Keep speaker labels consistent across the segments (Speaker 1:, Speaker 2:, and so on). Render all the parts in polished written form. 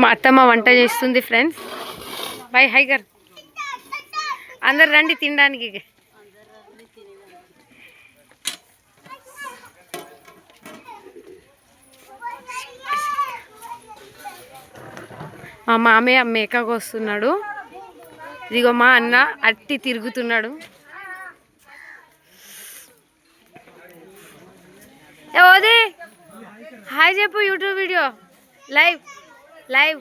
Speaker 1: మా అత్తమ్మ వంట చేస్తుంది ఫ్రెండ్స్. బై హైగర్ అందరు రండి తినడానికి. మా మామయ్య మేకకు వస్తున్నాడు. ఇదిగో మా అన్న అట్టి తిరుగుతున్నాడు. ఓది హాయ్ చెప్పు. యూట్యూబ్ వీడియో లైవ్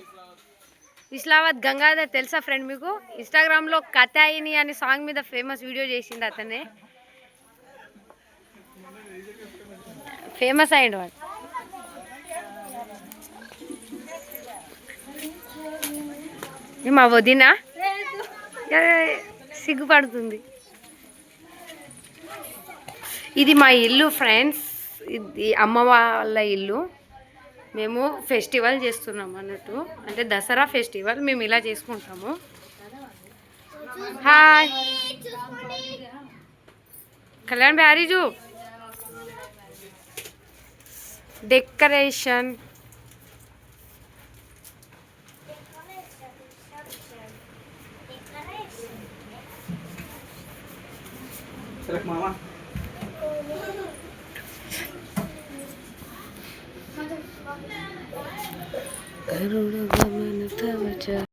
Speaker 1: విశ్లావత్ గంగాధర్ తెలుసా ఫ్రెండ్ మీకు? ఇన్స్టాగ్రామ్లో కథాయిని అనే సాంగ్ మీద ఫేమస్ వీడియో చేసిండు. అతనే ఫేమస్ అయ్యిండు వాడు. మా వదిన సిగ్గుపడుతుంది. ఇది మా ఇల్లు ఫ్రెండ్స్. ఇది అమ్మ వాళ్ళ ఇల్లు. మేము ఫెస్టివల్ చేస్తున్నాం అన్నట్టు, అంటే దసరా ఫెస్టివల్ మేము ఇలా చేసుకుంటాము. హాయ్ కళ్యాణ్ బ్యారీజు డెకరేషన్.